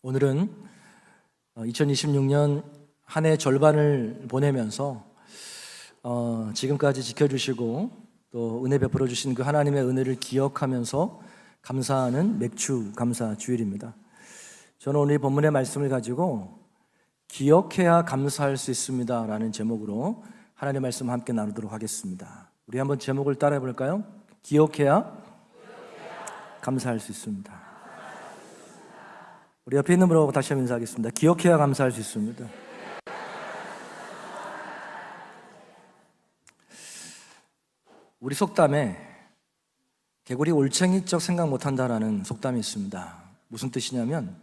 오늘은 2026년 한 해 절반을 보내면서 지금까지 지켜주시고 또 은혜 베풀어 주신 그 하나님의 은혜를 기억하면서 감사하는 맥주 감사 주일입니다. 저는 오늘 이 본문의 말씀을 가지고 기억해야 감사할 수 있습니다 라는 제목으로 하나님의 말씀 함께 나누도록 하겠습니다. 우리 한번 제목을 따라해 볼까요? 기억해야 감사할 수 있습니다. 우리 옆에 있는 분하고 다시 한번 인사하겠습니다. 기억해야 감사할 수 있습니다. 우리 속담에 개구리 올챙이적 생각 못한다라는 속담이 있습니다. 무슨 뜻이냐면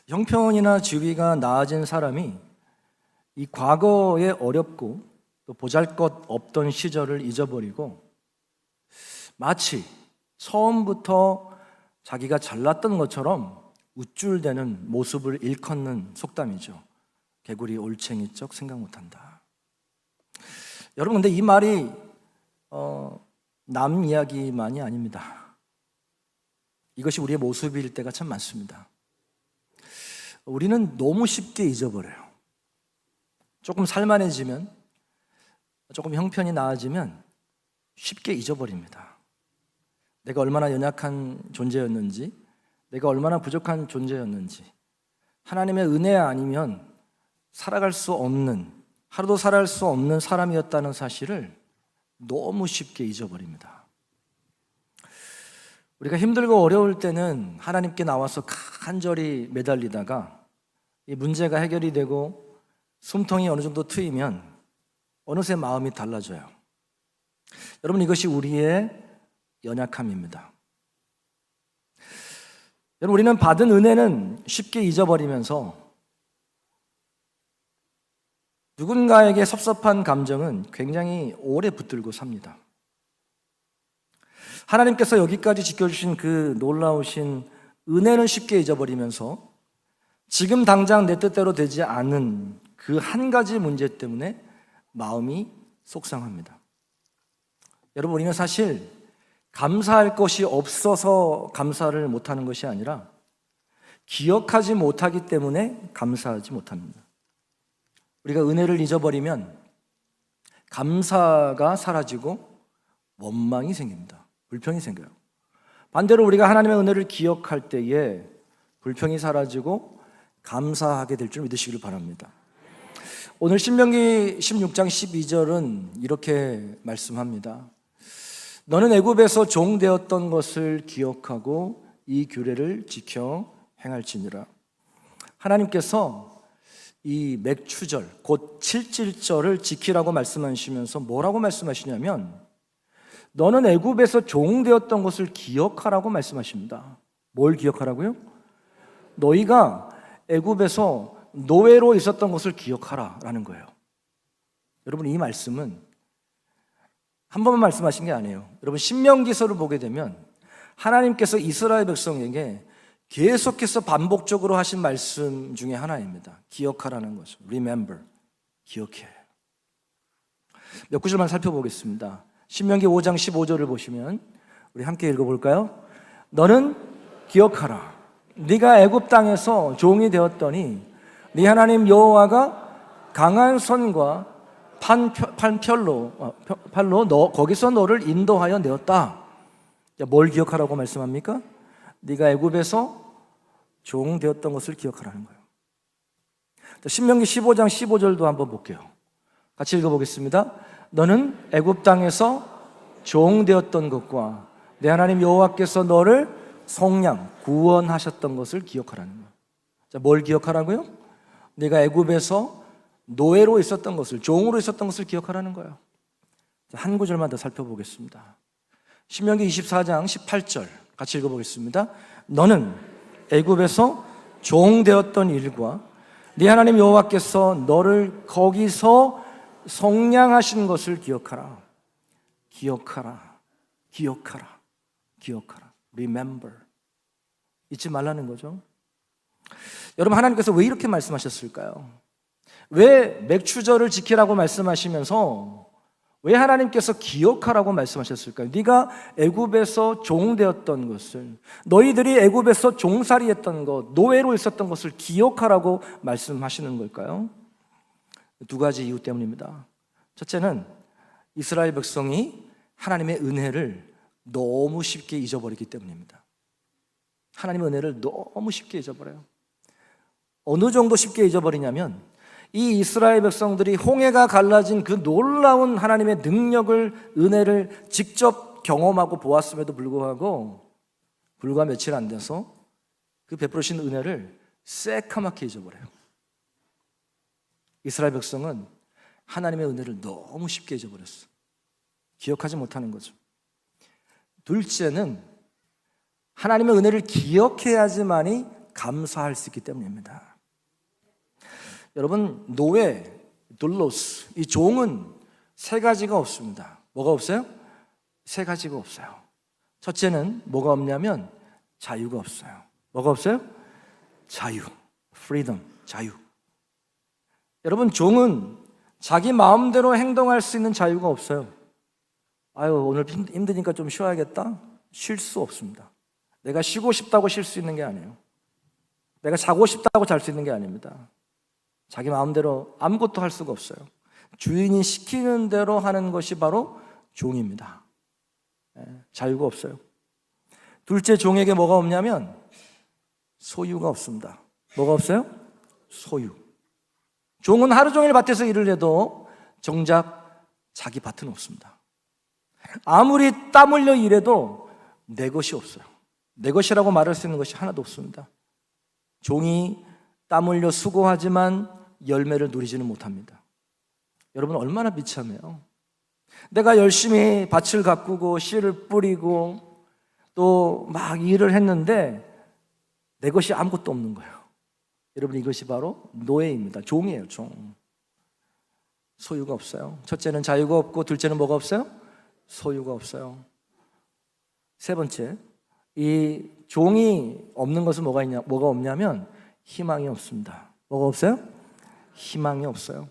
형편이나 지위가 나아진 사람이 이 과거에 어렵고 또 보잘것 없던 시절을 잊어버리고 마치 처음부터 자기가 잘났던 것처럼 우쭐대는 모습을 일컫는 속담이죠. 개구리 올챙이적 생각 못한다. 여러분, 근데 이 말이 남 이야기만이 아닙니다. 이것이 우리의 모습일 때가 참 많습니다. 우리는 너무 쉽게 잊어버려요. 조금 살만해지면, 조금 형편이 나아지면 쉽게 잊어버립니다. 내가 얼마나 연약한 존재였는지, 내가 얼마나 부족한 존재였는지, 하나님의 은혜 아니면 살아갈 수 없는, 하루도 살아갈 수 없는 사람이었다는 사실을 너무 쉽게 잊어버립니다. 우리가 힘들고 어려울 때는 하나님께 나와서 간절히 매달리다가 이 문제가 해결이 되고 숨통이 어느 정도 트이면 어느새 마음이 달라져요. 여러분, 이것이 우리의 연약함입니다. 여러분, 우리는 받은 은혜는 쉽게 잊어버리면서 누군가에게 섭섭한 감정은 굉장히 오래 붙들고 삽니다. 하나님께서 여기까지 지켜주신 그 놀라우신 은혜는 쉽게 잊어버리면서 지금 당장 내 뜻대로 되지 않은 그 한 가지 문제 때문에 마음이 속상합니다. 여러분, 우리는 사실 감사할 것이 없어서 감사를 못하는 것이 아니라 기억하지 못하기 때문에 감사하지 못합니다. 우리가 은혜를 잊어버리면 감사가 사라지고 원망이 생깁니다. 불평이 생겨요. 반대로 우리가 하나님의 은혜를 기억할 때에 불평이 사라지고 감사하게 될 줄 믿으시길 바랍니다. 오늘 신명기 16장 12절은 이렇게 말씀합니다. 너는 애굽에서 종되었던 것을 기억하고 이 규례를 지켜 행할지니라. 하나님께서 이 맥추절, 곧 칠칠절을 지키라고 말씀하시면서 뭐라고 말씀하시냐면 너는 애굽에서 종되었던 것을 기억하라고 말씀하십니다. 뭘 기억하라고요? 너희가 애굽에서 노예로 있었던 것을 기억하라라는 거예요. 여러분, 이 말씀은 한 번만 말씀하신 게 아니에요. 여러분, 신명기서를 보게 되면 하나님께서 이스라엘 백성에게 계속해서 반복적으로 하신 말씀 중에 하나입니다. 기억하라는 것을. Remember. 기억해. 몇 구절만 살펴보겠습니다. 신명기 5장 15절을 보시면 우리 함께 읽어볼까요? 너는 기억하라. 네가 애굽 땅에서 종이 되었더니 네 하나님 여호와가 강한 손과 팔로 거기서 너를 인도하여 내었다. 뭘 기억하라고 말씀합니까? 네가 애굽에서 종 되었던 것을 기억하라는 거예요. 신명기 15장 15절도 한번 볼게요. 같이 읽어보겠습니다. 너는 애굽 땅에서 종 되었던 것과 내 하나님 여호와께서 너를 속량 구원하셨던 것을 기억하라는 거예요. 자, 뭘 기억하라고요? 네가 애굽에서 노예로 있었던 것을, 종으로 있었던 것을 기억하라는 거예요. 한 구절만 더 살펴보겠습니다. 신명기 24장 18절 같이 읽어보겠습니다. 너는 애굽에서 종되었던 일과 네 하나님 여호와께서 너를 거기서 속량하신 것을 기억하라. 기억하라. 기억하라. 기억하라. Remember. 잊지 말라는 거죠. 여러분, 하나님께서 왜 이렇게 말씀하셨을까요? 왜 맥추절을 지키라고 말씀하시면서 왜 하나님께서 기억하라고 말씀하셨을까요? 네가 애굽에서 종되었던 것을, 너희들이 애굽에서 종살이했던 것, 노예로 있었던 것을 기억하라고 말씀하시는 걸까요? 두 가지 이유 때문입니다. 첫째는 이스라엘 백성이 하나님의 은혜를 너무 쉽게 잊어버리기 때문입니다. 하나님의 은혜를 너무 쉽게 잊어버려요. 어느 정도 쉽게 잊어버리냐면, 이 이스라엘 백성들이 홍해가 갈라진 그 놀라운 하나님의 능력을, 은혜를 직접 경험하고 보았음에도 불구하고 불과 며칠 안 돼서 그 베풀으신 은혜를 새카맣게 잊어버려요. 이스라엘 백성은 하나님의 은혜를 너무 쉽게 잊어버렸어. 기억하지 못하는 거죠. 둘째는 하나님의 은혜를 기억해야지만이 감사할 수 있기 때문입니다. 여러분, 노예, 둘로스, 이 종은 세 가지가 없습니다. 뭐가 없어요? 세 가지가 없어요. 첫째는 뭐가 없냐면 자유가 없어요. 뭐가 없어요? 자유, freedom, 자유. 여러분, 종은 자기 마음대로 행동할 수 있는 자유가 없어요. 아유, 오늘 힘드니까 좀 쉬어야겠다? 쉴 수 없습니다. 내가 쉬고 싶다고 쉴 수 있는 게 아니에요. 내가 자고 싶다고 잘 수 있는 게 아닙니다. 자기 마음대로 아무것도 할 수가 없어요. 주인이 시키는 대로 하는 것이 바로 종입니다. 자유가 없어요. 둘째, 종에게 뭐가 없냐면 소유가 없습니다. 뭐가 없어요? 소유. 종은 하루 종일 밭에서 일을 해도 정작 자기 밭은 없습니다. 아무리 땀 흘려 일해도 내 것이 없어요. 내 것이라고 말할 수 있는 것이 하나도 없습니다. 종이 땀 흘려 수고하지만 열매를 누리지는 못합니다. 여러분, 얼마나 비참해요. 내가 열심히 밭을 가꾸고 씨를 뿌리고 또 막 일을 했는데 내 것이 아무것도 없는 거예요. 여러분, 이것이 바로 노예입니다. 종이에요, 종. 소유가 없어요. 첫째는 자유가 없고, 둘째는 뭐가 없어요? 소유가 없어요. 세 번째, 이 종이 없는 것은 뭐가 없냐면 희망이 없습니다. 뭐가 없어요? 희망이 없어요.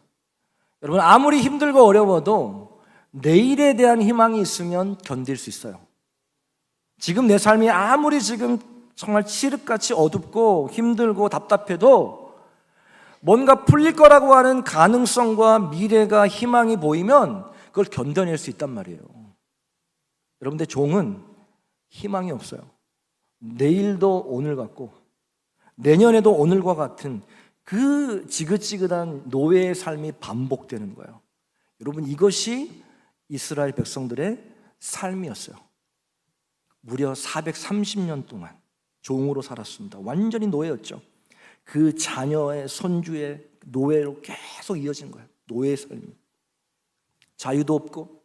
여러분, 아무리 힘들고 어려워도 내일에 대한 희망이 있으면 견딜 수 있어요. 지금 내 삶이 아무리 지금 정말 칠흑같이 어둡고 힘들고 답답해도 뭔가 풀릴 거라고 하는 가능성과 미래가, 희망이 보이면 그걸 견뎌낼 수 있단 말이에요. 여러분들, 종은 희망이 없어요. 내일도 오늘 같고 내년에도 오늘과 같은 그 지긋지긋한 노예의 삶이 반복되는 거예요. 여러분, 이것이 이스라엘 백성들의 삶이었어요. 무려 430년 동안 종으로 살았습니다. 완전히 노예였죠. 그 자녀의 손주의 노예로 계속 이어진 거예요. 노예의 삶이. 자유도 없고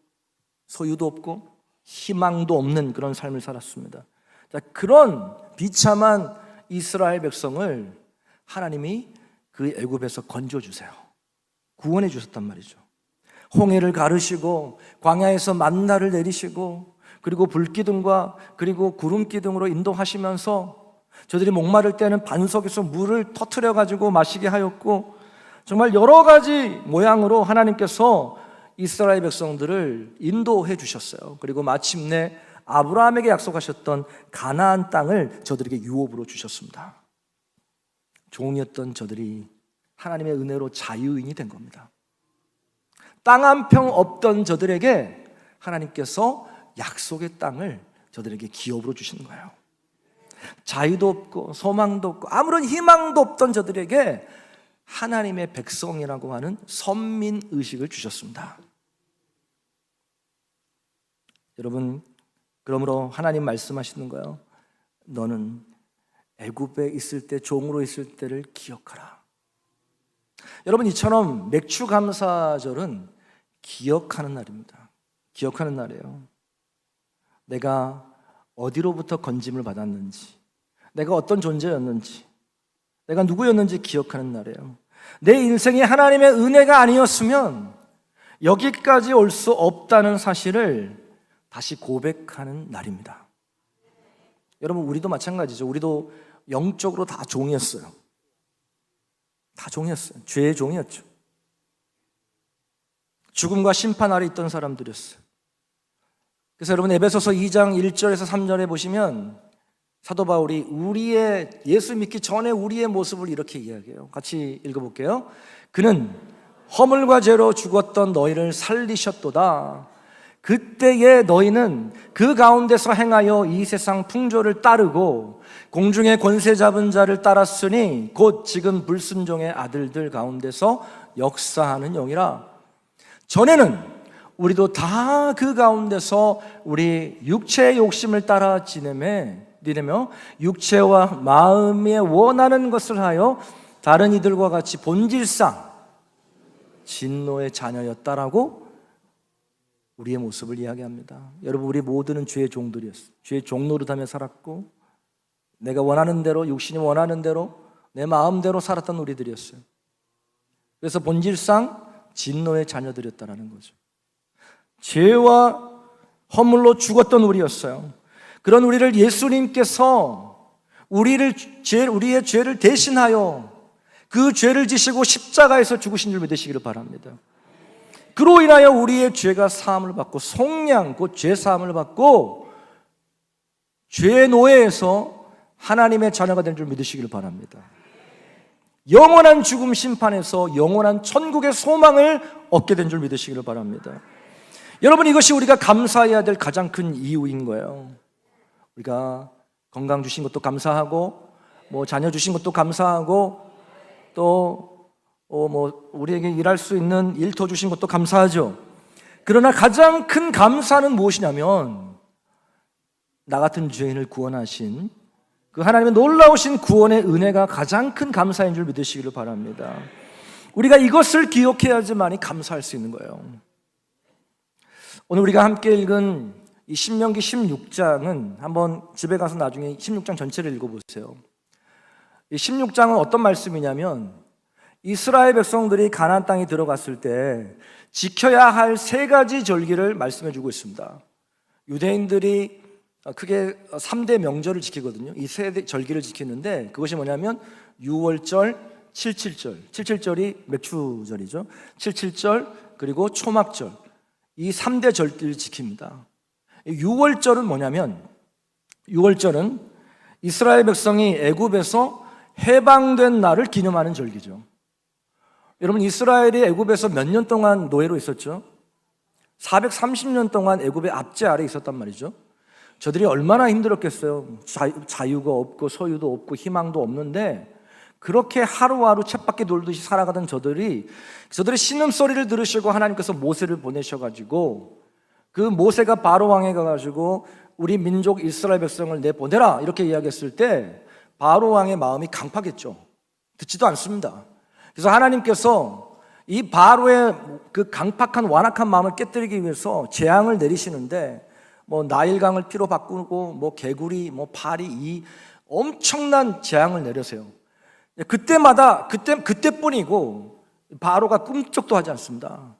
소유도 없고 희망도 없는 그런 삶을 살았습니다. 자, 그런 비참한 이스라엘 백성을 하나님이 그 애굽에서 건져주세요. 구원해 주셨단 말이죠. 홍해를 가르시고 광야에서 만나를 내리시고 그리고 불기둥과 그리고 구름기둥으로 인도하시면서 저들이 목마를 때는 반석에서 물을 터뜨려 가지고 마시게 하였고, 정말 여러 가지 모양으로 하나님께서 이스라엘 백성들을 인도해 주셨어요. 그리고 마침내 아브라함에게 약속하셨던 가나안 땅을 저들에게 유업으로 주셨습니다. 종이었던 저들이 하나님의 은혜로 자유인이 된 겁니다. 땅 한 평 없던 저들에게 하나님께서 약속의 땅을 저들에게 기업으로 주시는 거예요. 자유도 없고 소망도 없고 아무런 희망도 없던 저들에게 하나님의 백성이라고 하는 선민의식을 주셨습니다. 여러분, 그러므로 하나님 말씀하시는 거예요. 너는 애굽에 있을 때, 종으로 있을 때를 기억하라. 여러분, 이처럼 맥추감사절은 기억하는 날입니다. 기억하는 날이에요. 내가 어디로부터 건짐을 받았는지, 내가 어떤 존재였는지, 내가 누구였는지 기억하는 날이에요. 내 인생이 하나님의 은혜가 아니었으면 여기까지 올 수 없다는 사실을 다시 고백하는 날입니다. 여러분, 우리도 마찬가지죠. 우리도 영적으로 다 종이었어요. 다 종이었어요. 죄의 종이었죠. 죽음과 심판 아래 있던 사람들이었어요. 그래서 여러분 에베소서 2장 1절에서 3절에 보시면 사도 바울이 우리의 예수 믿기 전에 우리의 모습을 이렇게 이야기해요. 같이 읽어볼게요. 그는 허물과 죄로 죽었던 너희를 살리셨도다. 그때에 너희는 그 가운데서 행하여 이 세상 풍조를 따르고 공중의 권세 잡은 자를 따랐으니 곧 지금 불순종의 아들들 가운데서 역사하는 영이라. 전에는 우리도 다 그 가운데서 우리 육체의 욕심을 따라 지내며 육체와 마음에 원하는 것을 하여 다른 이들과 같이 본질상 진노의 자녀였다라고 우리의 모습을 이야기합니다. 여러분, 우리 모두는 죄의 종들이었어요. 죄의 종노릇하며 살았고 내가 원하는 대로, 육신이 원하는 대로, 내 마음대로 살았던 우리들이었어요. 그래서 본질상 진노의 자녀들이었다라는 거죠. 죄와 허물로 죽었던 우리였어요. 그런 우리를 예수님께서 우리의 죄를 대신하여 그 죄를 지시고 십자가에서 죽으신 줄 믿으시기를 바랍니다. 그로 인하여 우리의 죄가 사함을 받고 속량, 곧 죄 사함을 받고 죄의 노예에서 하나님의 자녀가 된 줄 믿으시기를 바랍니다. 영원한 죽음 심판에서 영원한 천국의 소망을 얻게 된 줄 믿으시기를 바랍니다. 여러분, 이것이 우리가 감사해야 될 가장 큰 이유인 거예요. 우리가 건강 주신 것도 감사하고 자녀 주신 것도 감사하고 또 우리에게 일할 수 있는 일터 주신 것도 감사하죠. 그러나 가장 큰 감사는 무엇이냐면 나 같은 죄인을 구원하신 그 하나님의 놀라우신 구원의 은혜가 가장 큰 감사인 줄 믿으시기를 바랍니다. 우리가 이것을 기억해야지만이 감사할 수 있는 거예요. 오늘 우리가 함께 읽은 이 신명기 16장은 한번 집에 가서 나중에 16장 전체를 읽어보세요. 이 16장은 어떤 말씀이냐면 이스라엘 백성들이 가나안 땅에 들어갔을 때 지켜야 할 세 가지 절기를 말씀해 주고 있습니다. 유대인들이 크게 3대 명절을 지키거든요. 이 세 절기를 지키는데 그것이 뭐냐면 6월절, 7.7절, 맥추절이죠. 7.7절 그리고 초막절, 이 3대 절기를 지킵니다. 6월절은 뭐냐면 6월절은 이스라엘 백성이 애굽에서 해방된 날을 기념하는 절기죠. 여러분, 이스라엘이 애굽에서 몇 년 동안 노예로 있었죠? 430년 동안 애굽의 압제 아래 있었단 말이죠. 저들이 얼마나 힘들었겠어요. 자유가 없고 소유도 없고 희망도 없는데 그렇게 하루하루 쳇바퀴 돌듯이 살아가던 저들의 신음소리를 들으시고 하나님께서 모세를 보내셔가지고 그 모세가 바로 왕에 가가지고 우리 민족 이스라엘 백성을 내보내라 이렇게 이야기했을 때 바로 왕의 마음이 강팍했죠. 듣지도 않습니다. 그래서 하나님께서 이 바로의 그 강팍한 완악한 마음을 깨뜨리기 위해서 재앙을 내리시는데 나일강을 피로 바꾸고 개구리, 파리, 이 엄청난 재앙을 내려세요. 그때뿐이고 바로가 꿈쩍도 하지 않습니다.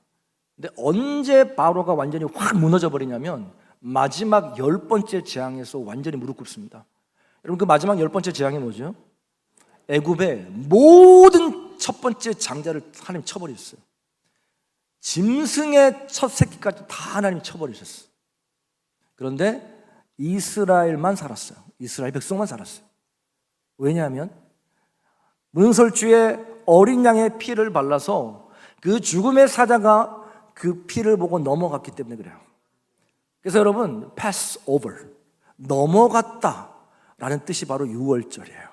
근데 언제 바로가 완전히 확 무너져 버리냐면 마지막 10번째 재앙에서 완전히 무릎 꿇습니다. 여러분, 그 마지막 10번째 재앙이 뭐죠? 애굽의 모든 첫 번째 장자를 하나님 쳐버렸어요. 짐승의 첫 새끼까지 다 하나님 쳐버리셨어요. 그런데 이스라엘만 살았어요. 이스라엘 백성만 살았어요. 왜냐하면 문설주에 어린 양의 피를 발라서 그 죽음의 사자가 그 피를 보고 넘어갔기 때문에 그래요. 그래서 여러분, pass over, 넘어갔다라는 뜻이 바로 6월절이에요.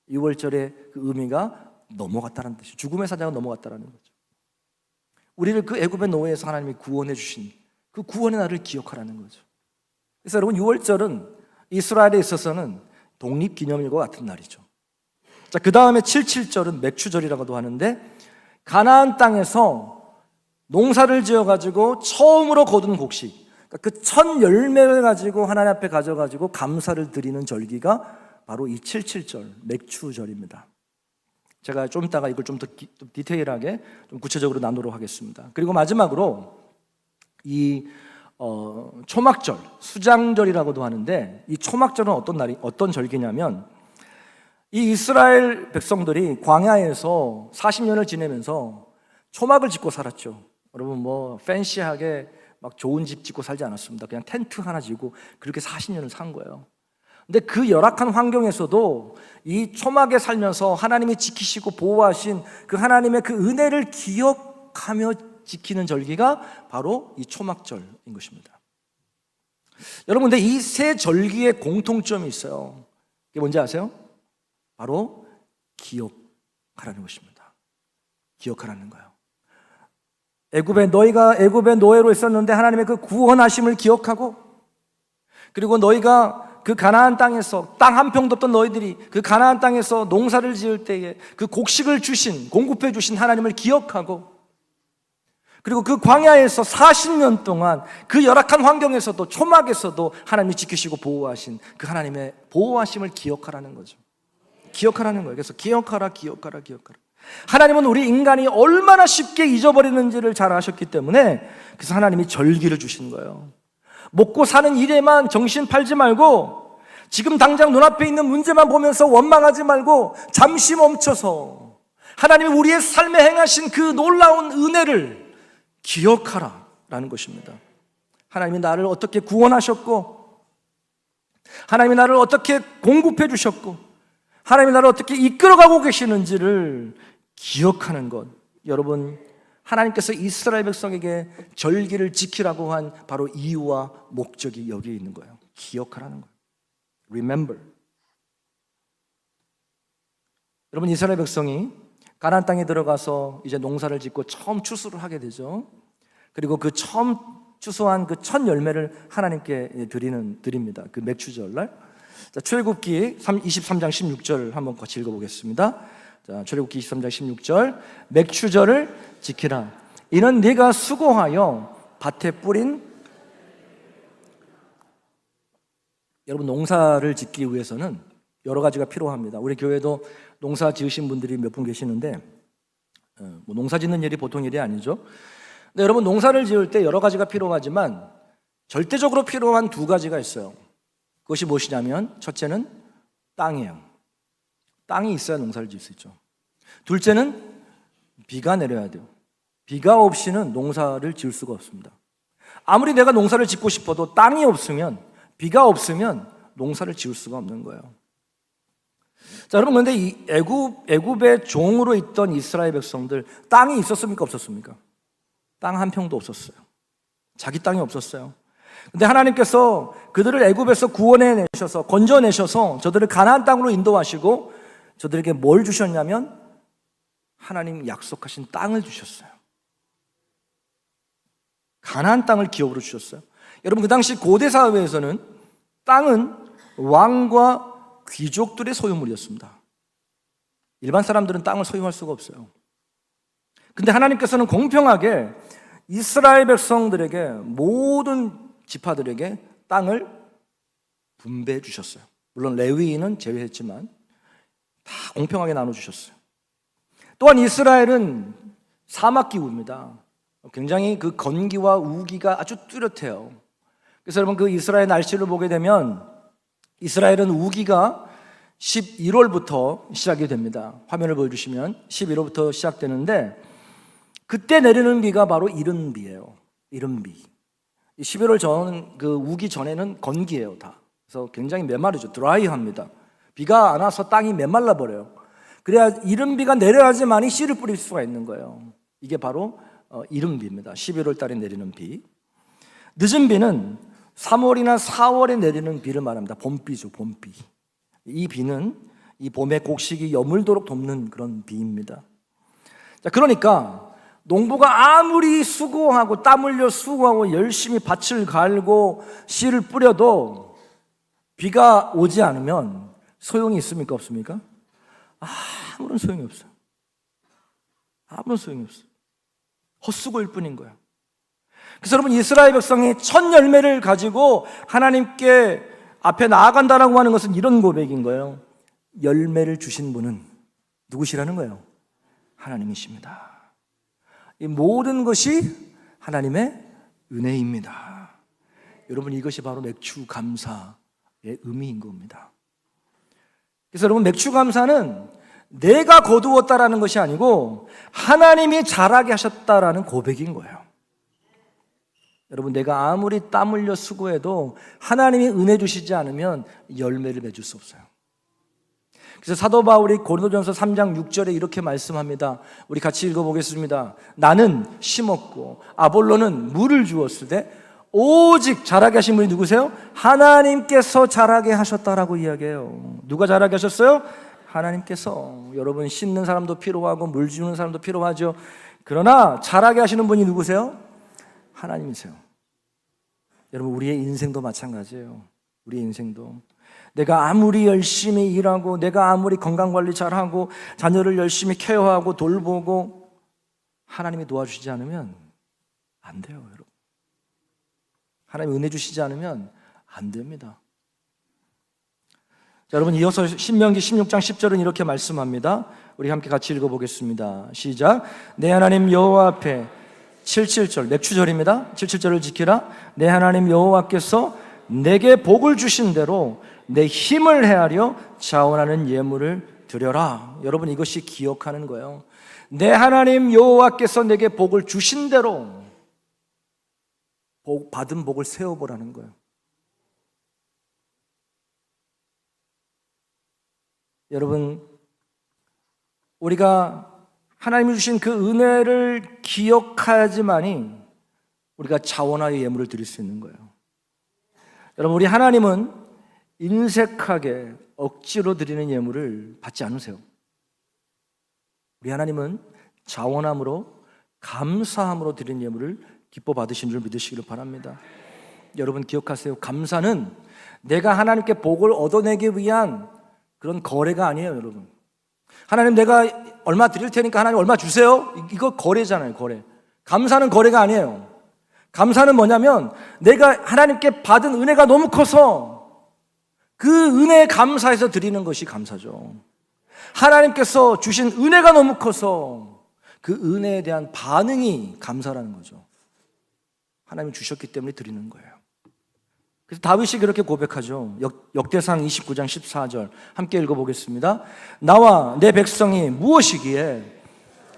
6월절의 그 의미가 넘어갔다는 뜻이에요. 죽음의 사자가 넘어갔다는 거죠. 우리를 그 애굽의 노예에서 하나님이 구원해 주신 그 구원의 날을 기억하라는 거죠. 그래서 여러분, 6월절은 이스라엘에 있어서는 독립기념일과 같은 날이죠. 자, 그 다음에 7.7절은 맥추절이라고도 하는데 가나안 땅에서 농사를 지어가지고 처음으로 거둔 곡식, 그 첫 열매를 가지고 하나님 앞에 가져가지고 감사를 드리는 절기가 바로 이 7.7절 맥추절입니다. 제가 좀 이따가 이걸 좀 더 디테일하게 좀 구체적으로 나누도록 하겠습니다. 그리고 마지막으로 이 초막절, 수장절이라고도 하는데 이 초막절은 어떤 절기냐면 이 이스라엘 백성들이 광야에서 40년을 지내면서 초막을 짓고 살았죠. 여러분 뭐 팬시하게 막 좋은 집 짓고 살지 않았습니다. 그냥 텐트 하나 지고 그렇게 40년을 산 거예요. 근데 그 열악한 환경에서도 이 초막에 살면서 하나님이 지키시고 보호하신 그 하나님의 그 은혜를 기억하며 지키는 절기가 바로 이 초막절인 것입니다. 여러분, 근데 이 세 절기의 공통점이 있어요. 그게 뭔지 아세요? 바로 기억하라는 것입니다. 기억하라는 거예요. 너희가 애굽의 노예로 있었는데 하나님의 그 구원하심을 기억하고, 그리고 너희가 그 가나안 땅에서 땅 한 평도 없던 너희들이 그 가나안 땅에서 농사를 지을 때에 그 곡식을 공급해 주신 하나님을 기억하고, 그리고 그 광야에서 40년 동안 그 열악한 환경에서도 초막에서도 하나님이 지키시고 보호하신 그 하나님의 보호하심을 기억하라는 거죠. 기억하라는 거예요. 그래서 기억하라. 하나님은 우리 인간이 얼마나 쉽게 잊어버리는지를 잘 아셨기 때문에 그래서 하나님이 절기를 주신 거예요. 먹고 사는 일에만 정신 팔지 말고 지금 당장 눈앞에 있는 문제만 보면서 원망하지 말고 잠시 멈춰서 하나님이 우리의 삶에 행하신 그 놀라운 은혜를 기억하라라는 것입니다. 하나님이 나를 어떻게 구원하셨고, 하나님이 나를 어떻게 공급해 주셨고, 하나님이 나를 어떻게 이끌어가고 계시는지를 기억하는 것. 여러분, 하나님께서 이스라엘 백성에게 절기를 지키라고 한 바로 이유와 목적이 여기에 있는 거예요. 기억하라는 거예요. Remember. 여러분, 이스라엘 백성이 가나안 땅에 들어가서 이제 농사를 짓고 처음 추수를 하게 되죠. 그리고 그 처음 추수한 그 첫 열매를 하나님께 드립니다. 그 맥추절날. 자, 출애굽기 23장 16절 한번 같이 읽어보겠습니다. 자, 출애굽기 23장 16절. 맥추절을 지키라. 이는 네가 수고하여 밭에 뿌린. 여러분, 농사를 짓기 위해서는 여러 가지가 필요합니다. 우리 교회도 농사 지으신 분들이 몇 분 계시는데 뭐 농사 짓는 일이 보통 일이 아니죠. 근데 여러분, 농사를 지을 때 여러 가지가 필요하지만 절대적으로 필요한 두 가지가 있어요. 그것이 무엇이냐면 첫째는 땅이에요. 땅이 있어야 농사를 지을 수 있죠. 둘째는 비가 내려야 돼요. 비가 없이는 농사를 지을 수가 없습니다. 아무리 내가 농사를 짓고 싶어도 땅이 없으면, 비가 없으면 농사를 지을 수가 없는 거예요. 자, 여러분, 그런데 이 애굽의 종으로 있던 이스라엘 백성들, 땅이 있었습니까? 없었습니까? 땅 한 평도 없었어요. 자기 땅이 없었어요. 근데 하나님께서 그들을 애굽에서 구원해 내셔서, 건져내셔서 저들을 가나안 땅으로 인도하시고 저들에게 뭘 주셨냐면 하나님 약속하신 땅을 주셨어요. 가나안 땅을 기업으로 주셨어요. 여러분, 그 당시 고대 사회에서는 땅은 왕과 귀족들의 소유물이었습니다. 일반 사람들은 땅을 소유할 수가 없어요. 근데 하나님께서는 공평하게 이스라엘 백성들에게, 모든 지파들에게 땅을 분배해 주셨어요. 물론 레위인은 제외했지만 다 공평하게 나눠주셨어요. 또한 이스라엘은 사막기후입니다. 굉장히 그 건기와 우기가 아주 뚜렷해요. 그래서 여러분, 그 이스라엘 날씨를 보게 되면 이스라엘은 우기가 11월부터 시작이 됩니다. 화면을 보여주시면 11월부터 시작되는데 그때 내리는 비가 바로 이른비예요. 이른비. 11월 전, 그 우기 전에는 건기예요, 다. 그래서 굉장히 메마르죠. 드라이합니다. 비가 안 와서 땅이 메말라 버려요. 그래야 이른비가 내려야지만이 씨를 뿌릴 수가 있는 거예요. 이게 바로 이른비입니다. 11월 달에 내리는 비. 늦은 비는 3월이나 4월에 내리는 비를 말합니다. 봄비죠, 봄비. 이 비는 이 봄의 곡식이 여물도록 돕는 그런 비입니다. 자, 그러니까 농부가 아무리 수고하고 땀 흘려 수고하고 열심히 밭을 갈고 씨를 뿌려도 비가 오지 않으면 소용이 있습니까? 없습니까? 아무런 소용이 없어요. 아무런 소용이 없어요. 헛수고일 뿐인 거예요. 그래서 여러분, 이스라엘 백성이 첫 열매를 가지고 하나님께 앞에 나아간다라고 하는 것은 이런 고백인 거예요. 열매를 주신 분은 누구시라는 거예요? 하나님이십니다. 이 모든 것이 하나님의 은혜입니다. 여러분, 이것이 바로 맥추감사의 의미인 겁니다. 그래서 여러분, 맥추감사는 내가 거두었다라는 것이 아니고 하나님이 자라게 하셨다라는 고백인 거예요. 여러분, 내가 아무리 땀 흘려 수고해도 하나님이 은혜 주시지 않으면 열매를 맺을 수 없어요. 그래서 사도 바울이 고린도전서 3장 6절에 이렇게 말씀합니다. 우리 같이 읽어보겠습니다. 나는 심었고 아볼로는 물을 주었을 때 오직 자라게 하신 분이 누구세요? 하나님께서 자라게 하셨다라고 이야기해요. 누가 자라게 하셨어요? 하나님께서. 여러분, 씻는 사람도 필요하고 물 주는 사람도 필요하죠. 그러나 자라게 하시는 분이 누구세요? 하나님이세요. 여러분, 우리의 인생도 마찬가지예요. 우리의 인생도 내가 아무리 열심히 일하고 내가 아무리 건강관리 잘하고 자녀를 열심히 케어하고 돌보고 하나님이 도와주시지 않으면 안 돼요. 여러분, 하나님 은혜 주시지 않으면 안 됩니다. 자, 여러분, 이어서 신명기 16장 10절은 이렇게 말씀합니다. 우리 함께 같이 읽어보겠습니다. 시작. 내 하나님 여호와 앞에 77절 맥추절입니다. 77절을 지키라. 내 하나님 여호와께서 내게 복을 주신 대로 내 힘을 헤아려 자원하는 예물을 드려라. 여러분, 이것이 기억하는 거예요. 내 하나님 여호와께서 내게 복을 주신 대로 받은 복을 세워보라는 거예요. 여러분, 우리가 하나님이 주신 그 은혜를 기억해야지만이 우리가 자원하여 예물을 드릴 수 있는 거예요. 여러분, 우리 하나님은 인색하게 억지로 드리는 예물을 받지 않으세요. 우리 하나님은 자원함으로 감사함으로 드리는 예물을 기뻐 받으신 줄 믿으시기를 바랍니다. 여러분, 기억하세요. 감사는 내가 하나님께 복을 얻어내기 위한 그런 거래가 아니에요. 여러분, 하나님 내가 얼마 드릴 테니까 하나님 얼마 주세요. 이거 거래잖아요. 거래. 감사는 거래가 아니에요. 감사는 뭐냐면 내가 하나님께 받은 은혜가 너무 커서 그 은혜에 감사해서 드리는 것이 감사죠. 하나님께서 주신 은혜가 너무 커서 그 은혜에 대한 반응이 감사라는 거죠. 하나님이 주셨기 때문에 드리는 거예요. 그래서 다윗이 그렇게 고백하죠. 역대상 29장 14절 함께 읽어보겠습니다. 나와 내 백성이 무엇이기에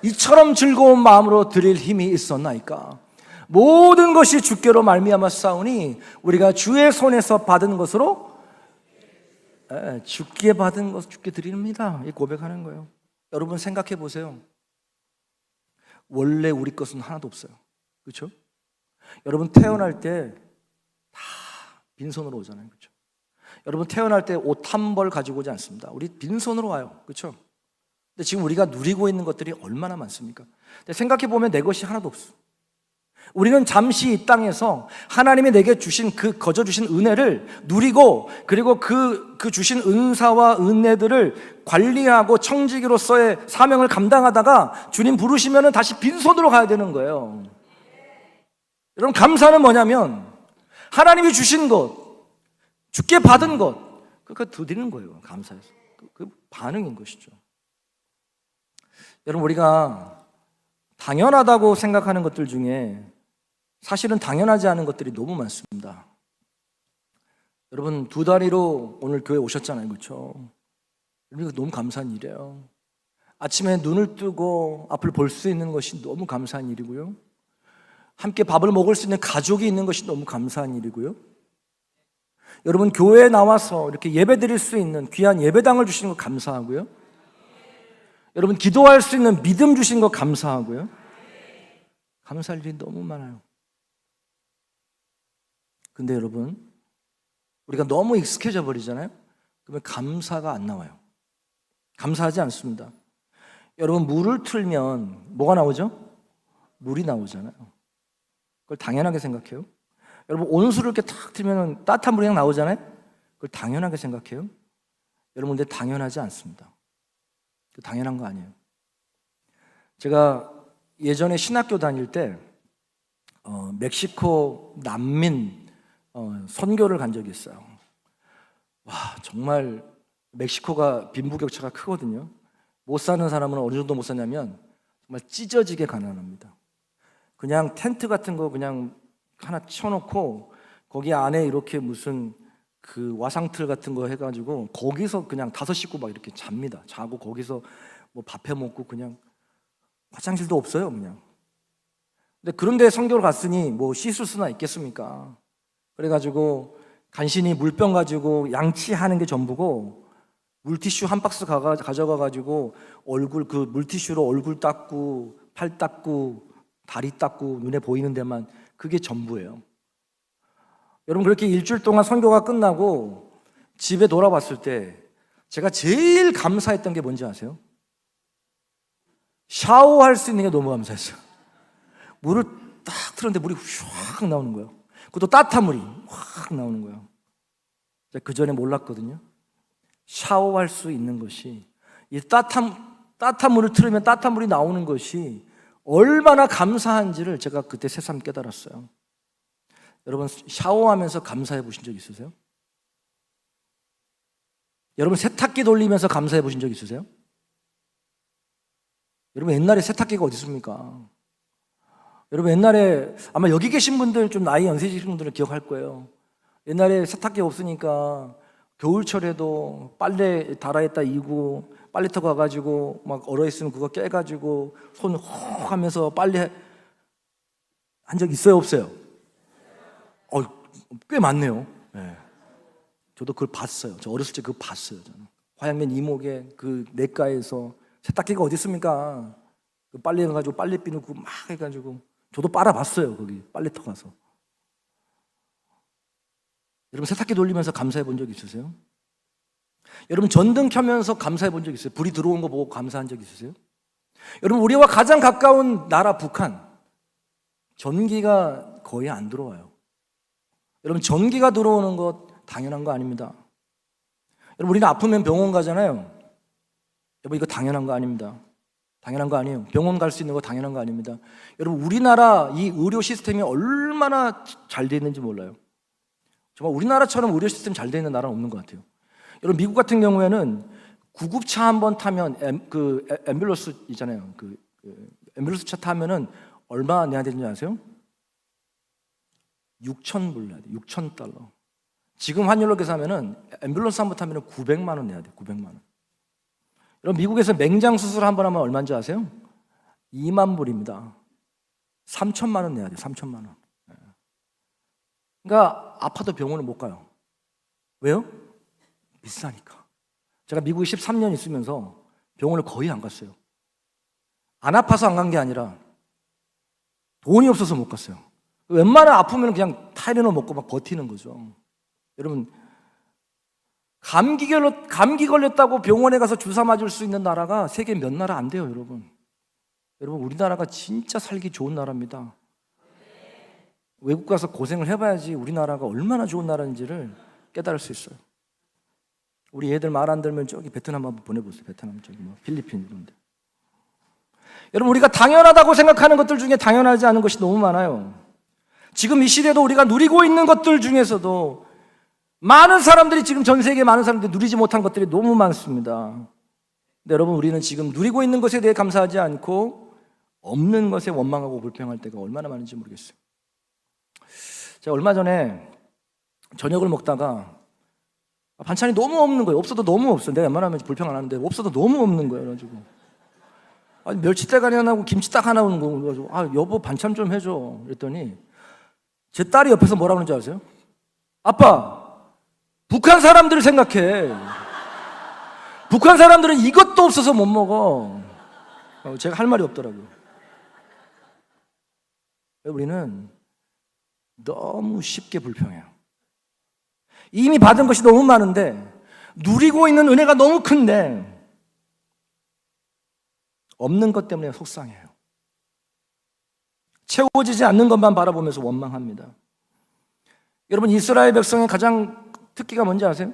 이처럼 즐거운 마음으로 드릴 힘이 있었나이까. 모든 것이 주께로 말미암아 싸우니 우리가 주의 손에서 받은 것으로 주께 받은 것 주께 드립니다. 이 고백하는 거예요. 여러분, 생각해 보세요. 원래 우리 것은 하나도 없어요. 그렇죠? 여러분, 태어날 때 다 빈손으로 오잖아요. 그렇죠? 여러분, 태어날 때 옷 한 벌 가지고 오지 않습니다. 우리 빈손으로 와요. 그렇죠? 근데 지금 우리가 누리고 있는 것들이 얼마나 많습니까? 근데 생각해 보면 내 것이 하나도 없어. 우리는 잠시 이 땅에서 하나님이 내게 주신 그 거저 주신 은혜를 누리고, 그리고 그 주신 은사와 은혜들을 관리하고 청지기로서의 사명을 감당하다가 주님 부르시면 다시 빈손으로 가야 되는 거예요. 여러분, 감사는 뭐냐면 하나님이 주신 것, 주께 받은 것, 그거 드리는 거예요. 감사해서. 그 반응인 것이죠. 여러분, 우리가 당연하다고 생각하는 것들 중에 사실은 당연하지 않은 것들이 너무 많습니다. 여러분, 두 다리로 오늘 교회 오셨잖아요. 그렇죠? 이거 너무 감사한 일이에요. 아침에 눈을 뜨고 앞을 볼 수 있는 것이 너무 감사한 일이고요. 함께 밥을 먹을 수 있는 가족이 있는 것이 너무 감사한 일이고요. 여러분, 교회에 나와서 이렇게 예배 드릴 수 있는 귀한 예배당을 주시는 거 감사하고요. 여러분, 기도할 수 있는 믿음 주신 거 감사하고요. 감사할 일이 너무 많아요. 근데 여러분, 우리가 너무 익숙해져 버리잖아요. 그러면 감사가 안 나와요. 감사하지 않습니다. 여러분, 물을 틀면 뭐가 나오죠? 물이 나오잖아요. 그걸 당연하게 생각해요. 여러분, 온수를 이렇게 탁 틀면 따뜻한 물이 그냥 나오잖아요. 그걸 당연하게 생각해요. 여러분, 근데 당연하지 않습니다. 당연한 거 아니에요. 제가 예전에 신학교 다닐 때 멕시코 난민 선교를 간 적이 있어요. 와, 정말 멕시코가 빈부격차가 크거든요. 못 사는 사람은 어느 정도 못 사냐면 정말 찢어지게 가난합니다. 그냥 텐트 같은 거 그냥 하나 쳐놓고 거기 안에 이렇게 무슨 그 와상틀 같은 거 해가지고 거기서 그냥 5식구 막 이렇게 잡니다. 자고 거기서 뭐 밥 해 먹고 그냥 화장실도 없어요, 그냥. 근데 그런데 성교를 갔으니 뭐 씻을 수나 있겠습니까? 그래가지고 간신히 물병 가지고 양치하는 게 전부고 물티슈 한 박스 가져가가지고 얼굴 그 물티슈로 얼굴 닦고 팔 닦고 다리 닦고 눈에 보이는 데만 그게 전부예요. 여러분 그렇게 일주일 동안 선교가 끝나고 집에 돌아왔을 때 제가 제일 감사했던 게 뭔지 아세요? 샤워할 수 있는 게 너무 감사했어요. 물을 딱 틀었는데 물이 휙 나오는 거예요. 그것도 따뜻한 물이 확 나오는 거예요. 제가 그 전에 몰랐거든요. 샤워할 수 있는 것이 이 따뜻한 물을 틀으면 따뜻한 물이 나오는 것이 얼마나 감사한지를 제가 그때 새삼 깨달았어요. 여러분 샤워하면서 감사해 보신 적 있으세요? 여러분 세탁기 돌리면서 감사해 보신 적 있으세요? 여러분 옛날에 세탁기가 어디 있습니까? 여러분 옛날에 아마 여기 계신 분들 좀 나이 연세이신 분들은 기억할 거예요. 옛날에 세탁기 없으니까 겨울철에도 빨래 달아있다 이고 빨래터 가가지고 막 얼어있으면 그거 깨가지고 손 혹 하면서 빨래 한 적 있어요 없어요? 꽤 많네요. 네. 저도 그걸 봤어요. 저 어렸을 때 그거 봤어요. 저는 화양면 이목에 그 냇가에서 세탁기가 어디 있습니까? 그 빨래 해가지고 빨래비 넣고 막 해가지고 저도 빨아봤어요. 거기 빨래터 가서. 여러분 세탁기 돌리면서 감사해 본 적 있으세요? 여러분 전등 켜면서 감사해 본 적 있어요? 불이 들어온 거 보고 감사한 적 있으세요? 여러분 우리와 가장 가까운 나라 북한 전기가 거의 안 들어와요. 여러분 전기가 들어오는 것 당연한 거 아닙니다. 여러분 우리는 아프면 병원 가잖아요. 여러분 이거 당연한 거 아닙니다. 당연한 거 아니에요. 병원 갈 수 있는 거 당연한 거 아닙니다. 여러분 우리나라 이 의료 시스템이 얼마나 잘 돼 있는지 몰라요. 정말 우리나라처럼 의료 시스템 잘 돼 있는 나라는 없는 것 같아요. 여러분 미국 같은 경우에는 구급차 한번 타면 앰뷸런스 있잖아요. 그 앰뷸런스 차 타면은 얼마 내야 되는지 아세요? 6,000불 내야 돼. 6,000달러. 지금 환율로 계산하면은 앰뷸런스 한번 타면은 900만 원 내야 돼. 900만 원. 여러분 미국에서 맹장 수술 한번 하면 얼마인지 아세요? 2만 불입니다. 3천만 원 내야 돼. 3천만 원. 그러니까 아파도 병원을 못 가요. 왜요? 비싸니까. 제가 미국에 13년 있으면서 병원을 거의 안 갔어요. 안 아파서 안 간 게 아니라 돈이 없어서 못 갔어요. 웬만하면 아프면 그냥 타이레놀 먹고 막 버티는 거죠. 여러분 감기 걸렸다고 병원에 가서 주사 맞을 수 있는 나라가 세계 몇 나라 안 돼요, 여러분. 여러분 우리나라가 진짜 살기 좋은 나라입니다. 외국 가서 고생을 해봐야지 우리나라가 얼마나 좋은 나라인지를 깨달을 수 있어요. 우리 애들 말 안 들으면 저기 베트남 한번 보내보세요. 베트남 저기 뭐 필리핀 이런 데. 여러분 우리가 당연하다고 생각하는 것들 중에 당연하지 않은 것이 너무 많아요. 지금 이 시대도 우리가 누리고 있는 것들 중에서도 많은 사람들이 지금 전 세계 많은 사람들이 누리지 못한 것들이 너무 많습니다. 근데 여러분 우리는 지금 누리고 있는 것에 대해 감사하지 않고 없는 것에 원망하고 불평할 때가 얼마나 많은지 모르겠어요. 제가 얼마 전에 저녁을 먹다가 반찬이 너무 없는 거예요. 없어도 너무 없어. 내가 웬만하면 불평 안 하는데 없어도 너무 없는 거예요. 그래가지고 아니 멸치대가리 하나 하고 김치 딱 하나 오는 거 가지고 여보 반찬 좀 해줘. 그랬더니 제 딸이 옆에서 뭐라 그러는지 아세요? 아빠 북한 사람들을 생각해. 북한 사람들은 이것도 없어서 못 먹어. 제가 할 말이 없더라고요. 우리는 너무 쉽게 불평해요. 이미 받은 것이 너무 많은데 누리고 있는 은혜가 너무 큰데 없는 것 때문에 속상해요. 채워지지 않는 것만 바라보면서 원망합니다. 여러분 이스라엘 백성의 가장 특기가 뭔지 아세요?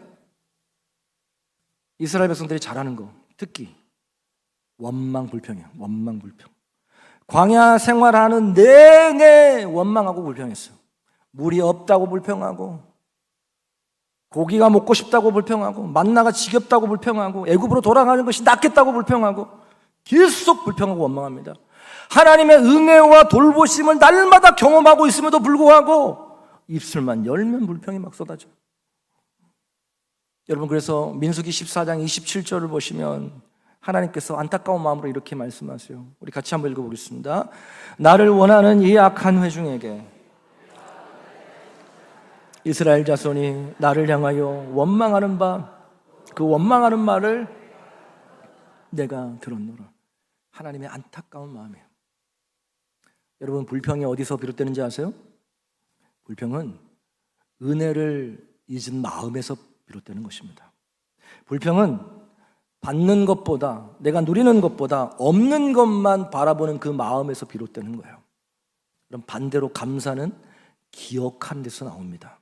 이스라엘 백성들이 잘하는 거 특기 원망 불평이에요. 원망 불평. 광야 생활하는 내내 원망하고 불평했어요. 물이 없다고 불평하고 고기가 먹고 싶다고 불평하고 만나가 지겹다고 불평하고 애굽으로 돌아가는 것이 낫겠다고 불평하고 계속 불평하고 원망합니다. 하나님의 은혜와 돌보심을 날마다 경험하고 있음에도 불구하고 입술만 열면 불평이 막 쏟아져요. 여러분, 그래서 민수기 14장 27절을 보시면 하나님께서 안타까운 마음으로 이렇게 말씀하세요. 우리 같이 한번 읽어보겠습니다. 나를 원하는 이 악한 회중에게 이스라엘 자손이 나를 향하여 원망하는 바, 그 원망하는 말을 내가 들었노라. 하나님의 안타까운 마음이에요. 여러분, 불평이 어디서 비롯되는지 아세요? 불평은 은혜를 잊은 마음에서 비롯되는 것입니다. 불평은 받는 것보다, 내가 누리는 것보다 없는 것만 바라보는 그 마음에서 비롯되는 거예요. 그럼 반대로 감사는 기억하는 데서 나옵니다.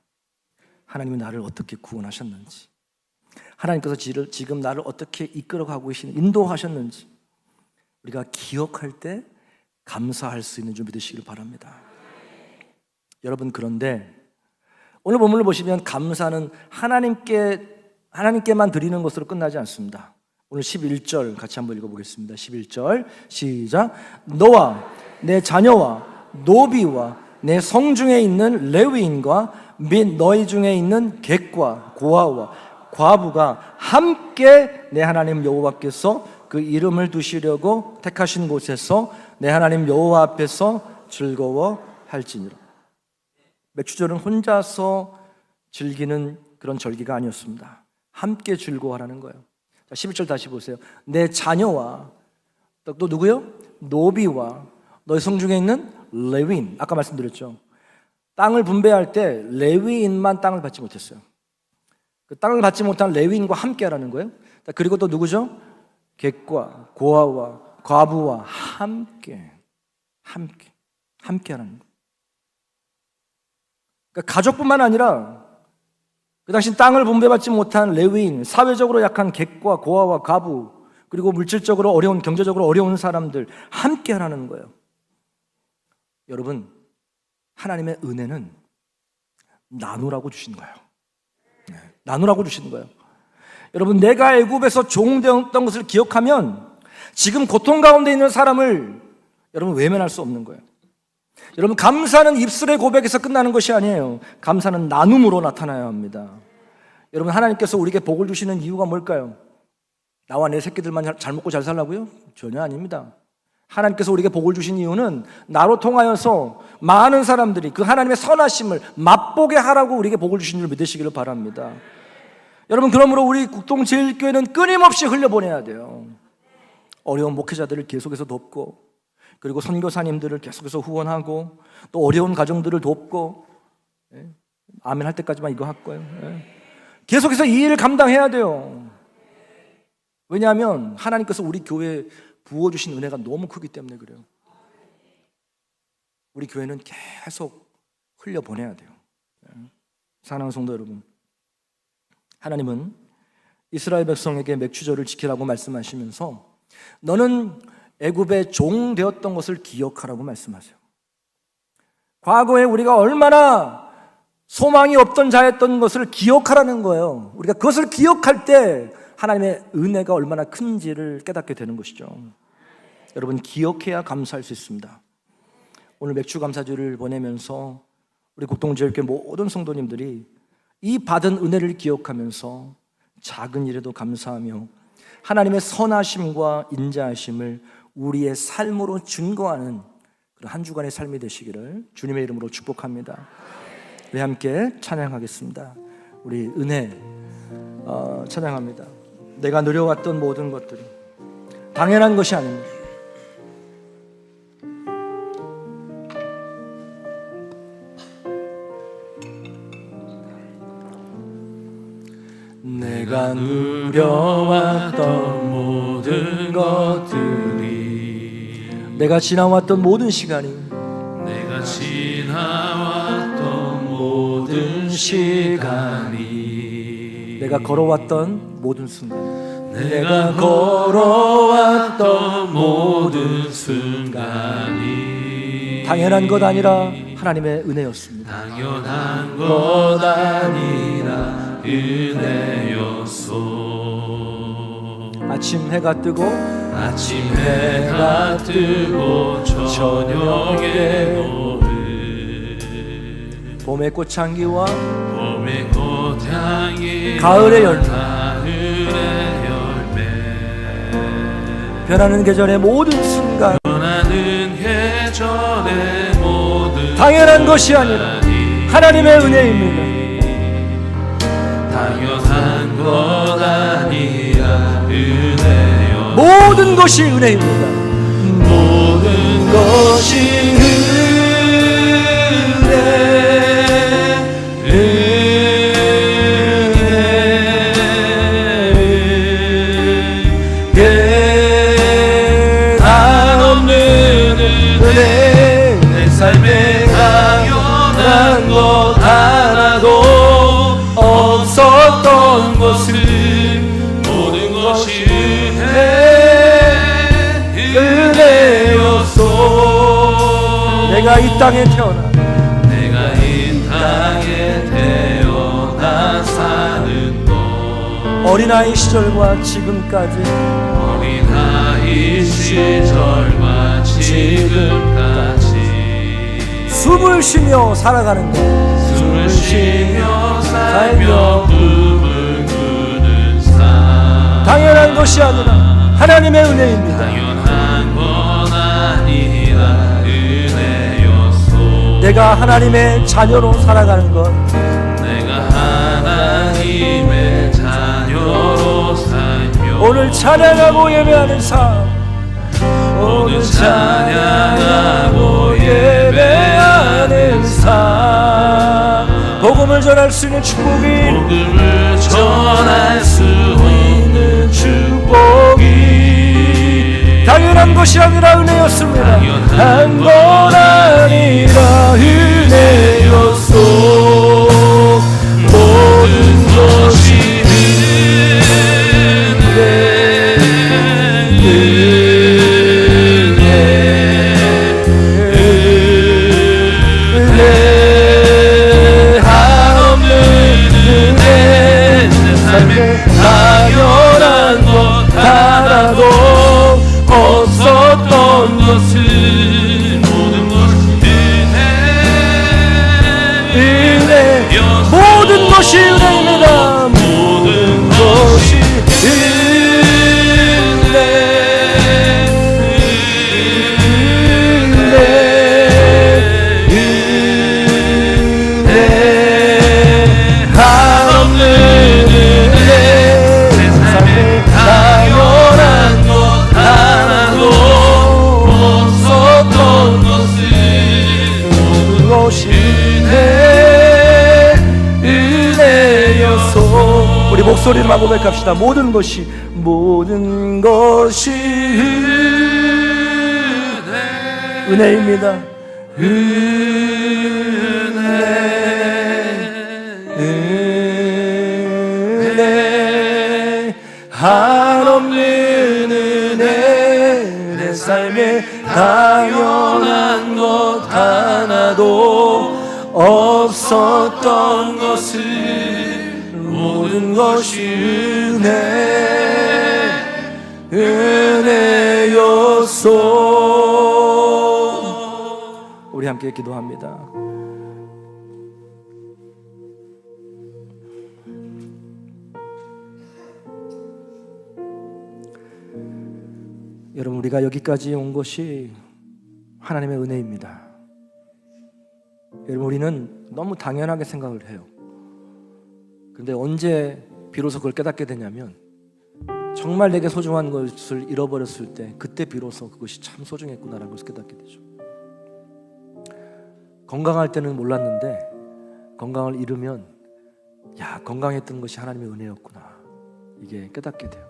하나님이 나를 어떻게 구원하셨는지, 하나님께서 지금 나를 어떻게 이끌어가고 계시는, 인도하셨는지 우리가 기억할 때 감사할 수 있는 준비 되시길 바랍니다. 여러분, 그런데 오늘 본문을 보시면 감사는 하나님께만 드리는 것으로 끝나지 않습니다. 오늘 11절 같이 한번 읽어보겠습니다. 11절 시작. 너와 내 자녀와 노비와 내 성중에 있는 레위인과 및 너희 중에 있는 객과 고아와 과부가 함께 내 하나님 여호와께서 그 이름을 두시려고 택하신 곳에서 내 하나님 여호와 앞에서 즐거워할지니라. 맥주절은 혼자서 즐기는 그런 절기가 아니었습니다. 함께 즐거워하라는 거예요. 자, 11절 다시 보세요. 내 자녀와 또 누구요? 노비와 너희 성중에 있는 레위인. 아까 말씀드렸죠. 땅을 분배할 때 레위인만 땅을 받지 못했어요. 그 땅을 받지 못한 레위인과 함께 하라는 거예요. 그리고 또 누구죠? 객과 고아와 과부와 함께 하라는 거예요. 그러니까 가족뿐만 아니라 그 당시 땅을 분배받지 못한 레위인, 사회적으로 약한 객과 고아와 과부, 그리고 물질적으로 어려운, 경제적으로 어려운 사람들 함께 하라는 거예요. 여러분, 하나님의 은혜는 나누라고 주신 거예요. 나누라고 주시는 거예요. 여러분, 내가 애굽에서 종되었던 것을 기억하면 지금 고통 가운데 있는 사람을 여러분 외면할 수 없는 거예요. 여러분, 감사는 입술의 고백에서 끝나는 것이 아니에요. 감사는 나눔으로 나타나야 합니다. 여러분, 하나님께서 우리에게 복을 주시는 이유가 뭘까요? 나와 내 새끼들만 잘 먹고 잘 살라고요? 전혀 아닙니다. 하나님께서 우리에게 복을 주신 이유는 나로 통하여서 많은 사람들이 그 하나님의 선하심을 맛보게 하라고 우리에게 복을 주신 줄 믿으시기를 바랍니다. 여러분, 그러므로 우리 국동제일교회는 끊임없이 흘려보내야 돼요. 어려운 목회자들을 계속해서 돕고, 그리고 선교사님들을 계속해서 후원하고, 또 어려운 가정들을 돕고, 아멘 할 때까지만 이거 할 거예요. 계속해서 이 일을 감당해야 돼요. 왜냐하면 하나님께서 우리 교회에 부어주신 은혜가 너무 크기 때문에 그래요. 우리 교회는 계속 흘려보내야 돼요. 사랑하는 성도 여러분, 하나님은 이스라엘 백성에게 맥주절을 지키라고 말씀하시면서 너는 애굽의 종 되었던 것을 기억하라고 말씀하세요. 과거에 우리가 얼마나 소망이 없던 자였던 것을 기억하라는 거예요. 우리가 그것을 기억할 때 하나님의 은혜가 얼마나 큰지를 깨닫게 되는 것이죠. 여러분, 기억해야 감사할 수 있습니다. 오늘 맥주 감사주를 보내면서 우리 국동제일교회 모든 성도님들이 이 받은 은혜를 기억하면서 작은 일에도 감사하며 하나님의 선하심과 인자하심을 우리의 삶으로 증거하는 그런 한 주간의 삶이 되시기를 주님의 이름으로 축복합니다. 우리 함께 찬양하겠습니다. 우리 은혜 찬양합니다. 내가 누려왔던 모든 것들이 당연한 것이 아닙니다. 내가 누려왔던 모든 것들이, 내가 지나왔던 모든 시간이, 내가 지나왔던 모든 시간이, 내가 걸어왔던 모든 순간, 내가 걸어왔던 모든 순간이 당연한 것 아니라 하나님의 은혜였습니다. 당연한 것 아니라 은혜였소. 아침 해가 뜨고 아침 해가 뜨고 저녁에 오르 봄의 꽃향기와 봄의 꽃향기와 향기 가을의 열매. 가을의 열매 변하는 계절의 모든 순간 변하는 계절의 모든 당연한 것이 아니라 하나님의 은혜입니다. 당연한 것 아니라 은혜여 모든 것이 은혜입니다. 모든 것이 한없는 은혜 내 삶에 당연한 것 하나도 없었던 것을 모든 것이 은혜였소 내가 이 땅에 태어나 내가 이 땅에 태어나 사는 것 어린아이 시절과 지금까지 어린아이 시절과 지금까지 숨을 쉬며 살아가는 것 숨을 쉬며 살며 꿈을 꾸는 삶 당연한 것이 아니라 하나님의 은혜입니다. 당연한 건 아니라 은혜였소 내가 하나님의 자녀로 살아가는 것 내가 하나님의 자녀로 살며 오늘 찬양하고 예배하는 삶 오늘 찬양하고 예배하는 삶 복음을 전할 수 있는 축복이 복음을 전할 수 있는 축복이 당연한 것이 아니라 은혜였습니다. 당연한 건 아니라 은혜였소 모든 것이 은혜 한없는 은혜 내 삶에 당연한 것 하나도 없었던 것을 모든 것이 은혜였소 모든 것이 은혜입니다. 모든 것이 한없는 은혜 내 삶에 당연한 것 하나도 없었던 것을 모든 것이 은혜였소 우리 목소리를 마구 고백합시다. 모든 것이 은혜입니다. 은혜 한없는 은혜 내 삶에 당연한 것 하나도 없었던 것을 모든 것이 은혜였소. 우리 함께 기도합니다. 여러분, 우리가 여기까지 온 것이 하나님의 은혜입니다. 여러분, 우리는 너무 당연하게 생각을 해요. 그런데 언제 비로소 그걸 깨닫게 되냐면 정말 내게 소중한 것을 잃어버렸을 때 그때 비로소 그것이 참 소중했구나라는 것을 깨닫게 되죠. 건강할 때는 몰랐는데 건강을 잃으면 건강했던 것이 하나님의 은혜였구나, 이게 깨닫게 돼요.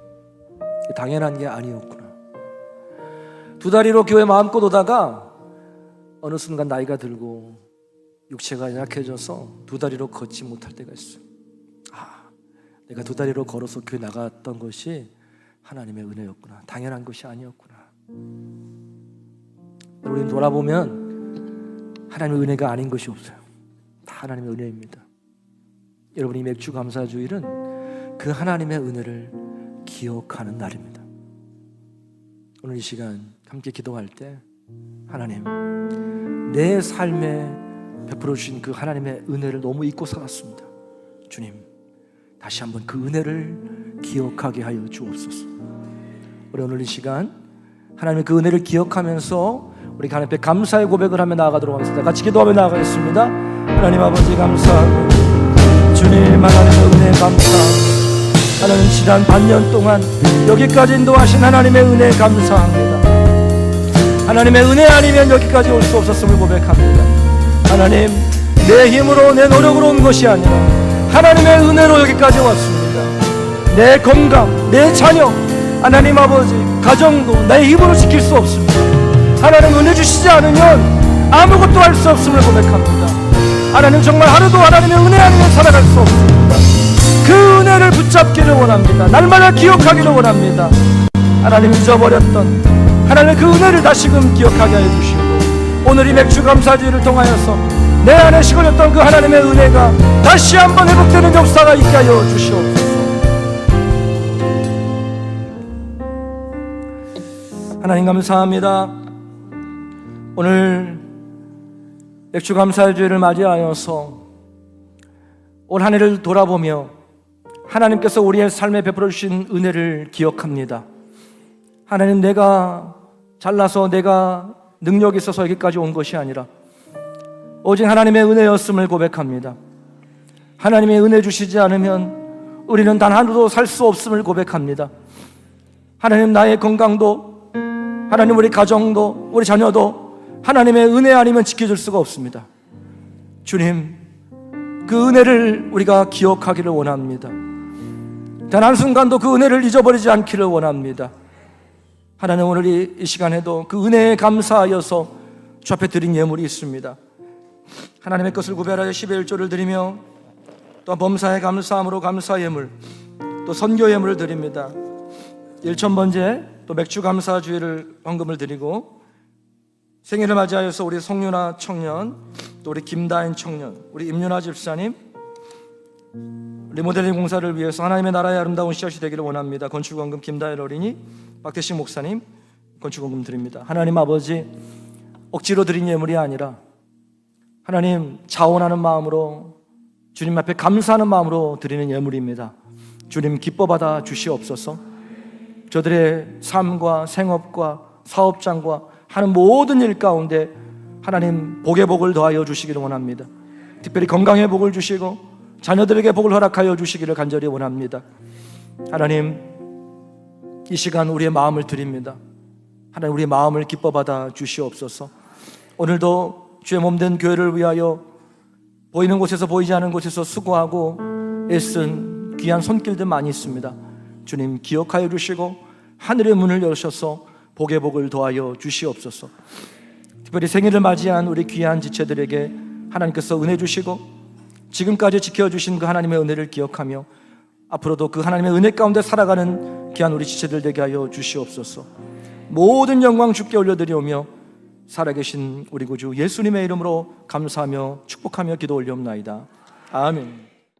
당연한 게 아니었구나. 두 다리로 교회 마음껏 오다가 어느 순간 나이가 들고 육체가 약해져서 두 다리로 걷지 못할 때가 있어요. 내가 두 다리로 걸어서 교회 나갔던 것이 하나님의 은혜였구나, 당연한 것이 아니었구나. 우리는 돌아보면 하나님의 은혜가 아닌 것이 없어요. 다 하나님의 은혜입니다. 여러분이 맥주 감사주일은 그 하나님의 은혜를 기억하는 날입니다. 오늘 이 시간 함께 기도할 때 하나님, 내 삶에 베풀어 주신 그 하나님의 은혜를 너무 잊고 살았습니다. 주님, 다시 한번 그 은혜를 기억하게 하여 주옵소서. 우리 오늘 이 시간 하나님의 그 은혜를 기억하면서 우리 하나님 앞에 감사의 고백을 하며 나아가도록 하겠습니다. 같이 기도하며 나아가겠습니다. 하나님 아버지 감사하고, 주님 하나님의 은혜 감사합니다. 하나님 지난 반년 동안 여기까지 인도하신 하나님의 은혜 감사합니다. 하나님의 은혜 아니면 여기까지 올 수 없었음을 고백합니다. 하나님, 내 힘으로 내 노력으로 온 것이 아니라 하나님의 은혜로 여기까지 왔습니다. 내 건강, 내 자녀, 하나님 아버지 가정도 내 힘으로 지킬 수 없습니다. 하나님 은혜 주시지 않으면 아무것도 할 수 없음을 고백합니다. 하나님 정말 하루도 하나님의 은혜 아니면 살아갈 수 없습니다. 그 은혜를 붙잡기를 원합니다. 날마다 기억하기를 원합니다. 하나님 잊어버렸던 하나님의 그 은혜를 다시금 기억하게 하여 주시고, 오늘 이 맥주 감사주의를 통하여서 내 안에 식어졌던 그 하나님의 은혜가 다시 한번 회복되는 역사가 있게 하여 주시옵소서. 하나님 감사합니다. 오늘 맥주 감사주의를 맞이하여서 올 한 해를 돌아보며 하나님께서 우리의 삶에 베풀어 주신 은혜를 기억합니다. 하나님, 내가 잘나서 내가 능력이 있어서 여기까지 온 것이 아니라 오직 하나님의 은혜였음을 고백합니다. 하나님의 은혜 주시지 않으면 우리는 단 하루도 살 수 없음을 고백합니다. 하나님, 나의 건강도, 하나님 우리 가정도, 우리 자녀도 하나님의 은혜 아니면 지켜줄 수가 없습니다. 주님, 그 은혜를 우리가 기억하기를 원합니다. 단 한순간도 그 은혜를 잊어버리지 않기를 원합니다. 하나님, 오늘 이 시간에도 그 은혜에 감사하여서 주 앞에 드린 예물이 있습니다. 하나님의 것을 구별하여 10의 1조를 드리며, 또 범사에 감사함으로 감사 예물, 또 선교 예물을 드립니다. 1,000번째 또 맥주 감사주의를 헌금을 드리고, 생일을 맞이하여서 우리 송윤아 청년, 또 우리 김다인 청년, 우리 임윤아 집사님, 리모델링 공사를 위해서 하나님의 나라의 아름다운 씨앗이 되기를 원합니다. 건축원금 김다일 어린이, 박태식 목사님 건축원금 드립니다. 하나님 아버지, 억지로 드린 예물이 아니라 하나님 자원하는 마음으로, 주님 앞에 감사하는 마음으로 드리는 예물입니다. 주님 기뻐 받아 주시옵소서. 저들의 삶과 생업과 사업장과 하는 모든 일 가운데 하나님 복의 복을 더하여 주시기를 원합니다. 특별히 건강의 복을 주시고 자녀들에게 복을 허락하여 주시기를 간절히 원합니다. 하나님, 이 시간 우리의 마음을 드립니다. 하나님, 우리의 마음을 기뻐 받아 주시옵소서. 오늘도 주의 몸된 교회를 위하여 보이는 곳에서 보이지 않은 곳에서 수고하고 애쓴 귀한 손길들 많이 있습니다. 주님 기억하여 주시고 하늘의 문을 열으셔서 복의 복을 더하여 주시옵소서. 특별히 생일을 맞이한 우리 귀한 지체들에게 하나님께서 은혜 주시고 지금까지 지켜주신 그 하나님의 은혜를 기억하며 앞으로도 그 하나님의 은혜 가운데 살아가는 귀한 우리 지체들 되게 하여 주시옵소서. 모든 영광 주께 올려드리오며 살아계신 우리 구주 예수님의 이름으로 감사하며 축복하며 기도 올리옵나이다. 아멘.